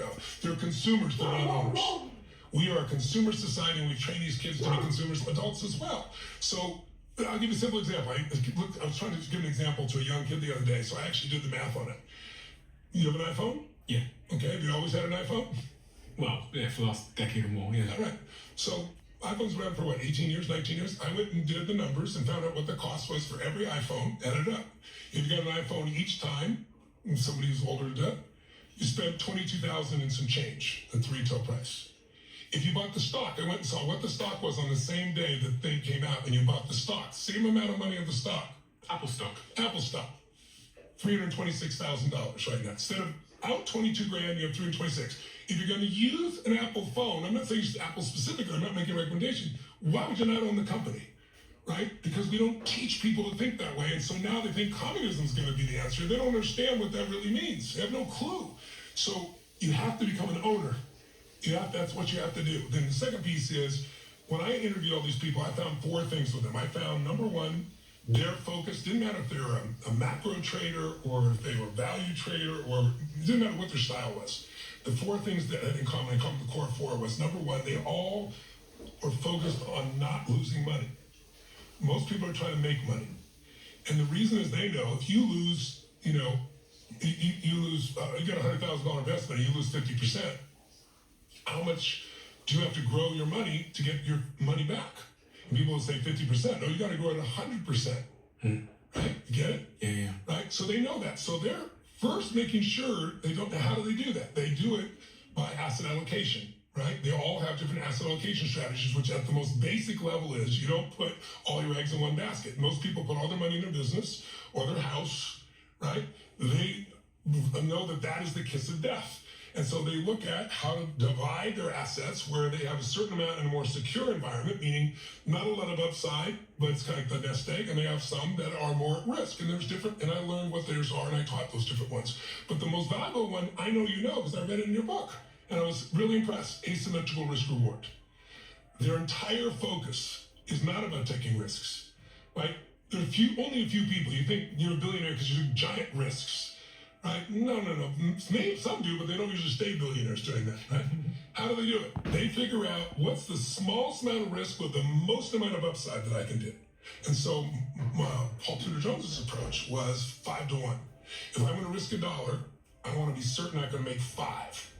of. They're consumers, they're not owners. We are a consumer society, and we train these kids to be consumers, adults as well. So I'll give you a simple example. I was trying to give an example to a young kid the other day, so I actually did the math on it. You have an iPhone? Yeah. Okay, have you always had an iPhone? Well, yeah, for the last decade or more, yeah. All right. So iPhone's been around for what, 18 years, 19 years? I went and did the numbers and found out what the cost was for every iPhone, added up. If you got an iPhone each time, somebody who's older than that, you spent $22,000 and some change at the retail price. If you bought the stock, I went and saw what the stock was on the same day the thing came out, and you bought the stock, same amount of money of the stock. Apple stock. Apple stock, $326,000 right now. Instead of out 22 grand, you have 326. If you're going to use an Apple phone, I'm not saying it's Apple specific, I'm not making a recommendation. Why would you not own the company, right? Because we don't teach people to think that way, and so now they think communism is going to be the answer. They don't understand what that really means. They have no clue. So you have to become an owner. That's what you have to do. Then the second piece is, when I interviewed all these people, I found 4 things with them. I found, number one, their focus, didn't matter if they were a macro trader or if they were a value trader, or it didn't matter what their style was. The 4 things that had in common, the core 4 was, number one, they all were focused on not losing money. Most people are trying to make money. And the reason is they know if you lose, you got a $100,000 investment and you lose 50%, how much do you have to grow your money to get your money back? And people will say 50%. No, you got to grow it 100%. Right? You get it? Yeah. Right? So they know that. So they're first making sure they don't know. How do they do that? They do it by asset allocation. Right? They all have different asset allocation strategies, which at the most basic level is you don't put all your eggs in one basket. Most people put all their money in their business or their house, right? They know that is the kiss of death. And so they look at how to divide their assets where they have a certain amount in a more secure environment, meaning not a lot of upside, but it's kind of like the nest egg, and they have some that are more at risk. And there's different, and I learned what theirs are, and I taught those different ones. But the most valuable one, I know you know, because I read it in your book, and I was really impressed, asymmetrical risk reward. Their entire focus is not about taking risks, right? There are only a few people. You think you're a billionaire because you do giant risks. Right? No. Maybe some do, but they don't usually stay billionaires doing that, right? How do they do it? They figure out what's the smallest amount of risk with the most amount of upside that I can do. And so Paul Tudor Jones's approach was 5 to 1. If I'm going to risk $1, I want to be certain I'm going to make 5.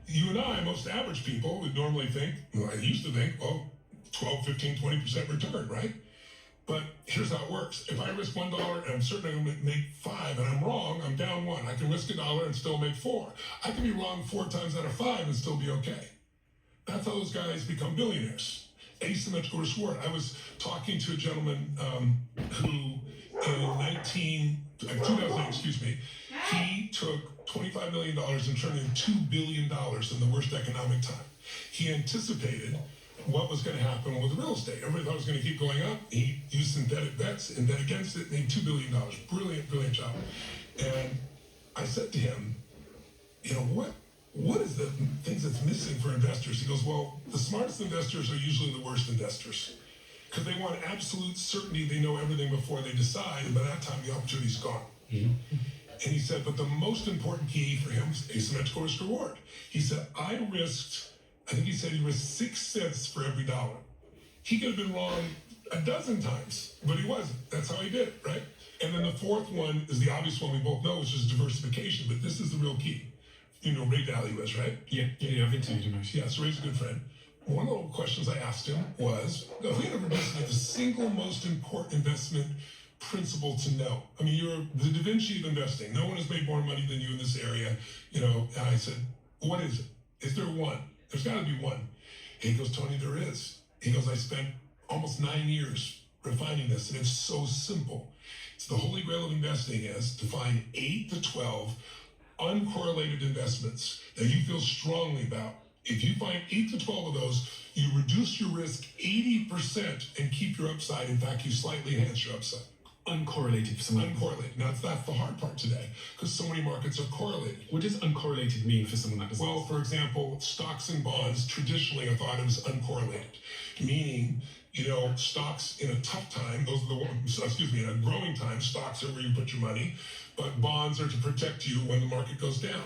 You and I, most average people, would normally think, I used to think, 12, 15, 20% return, right? But here's how it works. If I risk $1 and I'm certain I'm going to make 5 and I'm wrong, I'm down 1. I can risk $1 and still make 4. I can be wrong 4 times out of 5 and still be okay. That's how those guys become billionaires. Asymmetrical risk reward. I was talking to a gentleman who in 2000, he took $25 million and turned it into $2 billion in the worst economic time. He anticipated what was going to happen with real estate. Everybody thought it was going to keep going up. He used synthetic bets and bet against it, made $2 billion. Brilliant job. And I said to him, what is the things that's missing for investors? He goes, well, the smartest investors are usually the worst investors because they want absolute certainty. They know everything before they decide, and by that time the opportunity's gone. Mm-hmm. And he said, but the most important key for him is asymmetrical risk reward. He said, I think he said he risked 6 cents for every $1. He could have been wrong a dozen times, but he wasn't. That's how he did it, right? And then the 4th one is the obvious one we both know, which is diversification, but this is the real key. You know Ray Dalio is, right? Yeah, I've interviewed him actually. Yeah, so Ray's a good friend. One of the questions I asked him was, if we had ever listened to the single most important investment principle to know. I mean, you're the Da Vinci of investing. No one has made more money than you in this area. And I said, what is it? Is there one? There's got to be one. He goes, Tony, there is. He goes, I spent almost 9 years refining this, and it's so simple. It's the holy grail of investing is to find 8 to 12 uncorrelated investments that you feel strongly about. If you find 8 to 12 of those, you reduce your risk 80% and keep your upside. In fact, you slightly enhance your upside. Uncorrelated for someone. Uncorrelated. Now, that's the hard part today because so many markets are correlated. What does uncorrelated mean for someone that doesn't? Well, for example, stocks and bonds traditionally are thought of as uncorrelated, meaning Stocks in a tough time, those are the ones, in a growing time, stocks are where you put your money, but bonds are to protect you when the market goes down.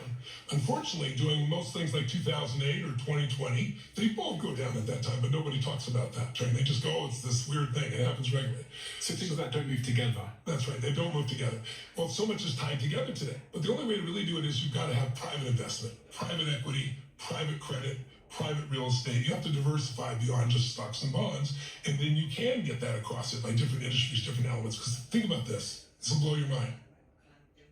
Unfortunately, doing most things like 2008 or 2020, they both go down at that time, but nobody talks about that, right? They just go, oh, it's this weird thing. It happens regularly. So things like that don't move together. That's right. They don't move together. Well, so much is tied together today. But the only way to really do it is you've got to have private investment, private equity, private credit, private real estate. You have to diversify beyond just stocks and bonds, and then you can get that across it by different industries, different elements. Because think about this. This will blow your mind.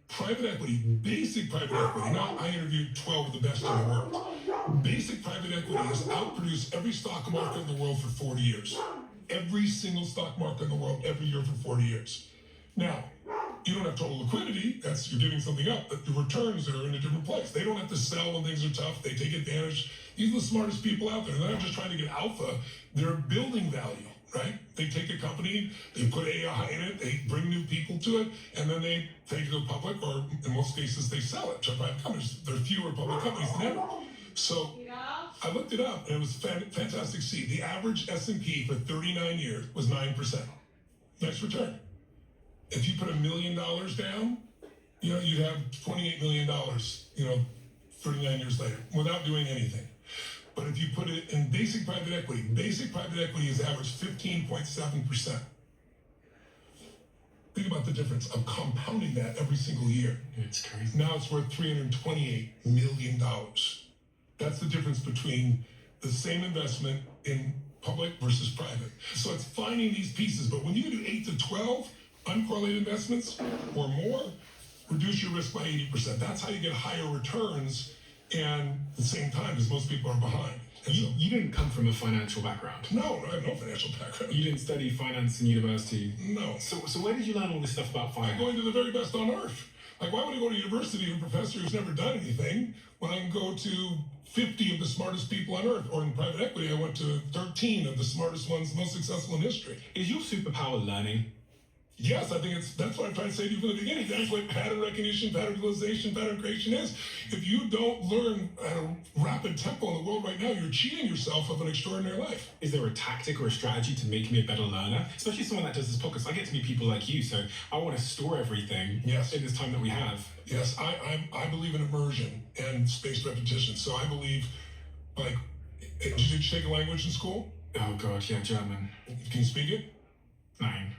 Private equity, basic private equity. Now, I interviewed 12 of the best in the world. Basic private equity has outproduced every stock market in the world for 40 years. Every single stock market in the world, every year for 40 years. Now, you don't have total liquidity. You're giving something up, but the returns are in a different place. They don't have to sell when things are tough. They take advantage. These are the smartest people out there. They're not just trying to get alpha. They're building value, right? They take a company, they put AI in it, they bring new people to it, and then they take it to the public, or in most cases, they sell it to private companies. There are fewer public companies than ever. So I looked it up, and it was fantastic to see. The average S&P for 39 years was 9%. Nice return. If you put $1 million down, you'd have $28 million, 39 years later, without doing anything. But if you put it in basic private equity has averaged 15.7%. Think about the difference of compounding that every single year. It's crazy. Now it's worth $328 million. That's the difference between the same investment in public versus private. So it's finding these pieces. But when you do 8 to 12 uncorrelated investments or more, reduce your risk by 80%. That's how you get higher returns, and at the same time, because most people are behind. You didn't come from a financial background. No, I have no financial background. You didn't study finance in university. No. So where did you learn all this stuff about finance? I'm going to the very best on earth. Like, why would I go to university with a professor who's never done anything when I can go to 50 of the smartest people on earth? Or in private equity, I went to 13 of the smartest ones, most successful in history. Is your superpower learning? Yes, I think that's what I'm trying to say to you from the beginning. That's what pattern recognition, pattern realization, pattern creation is. If you don't learn at a rapid tempo in the world right now, you're cheating yourself of an extraordinary life. Is there a tactic or a strategy to make me a better learner? Especially someone that does this podcast. I get to meet people like you, so I want to store everything in this time that we have. Yes, I believe in immersion and spaced repetition. So I believe, did you take a language in school? Oh God, yeah, German. Can you speak it? 9.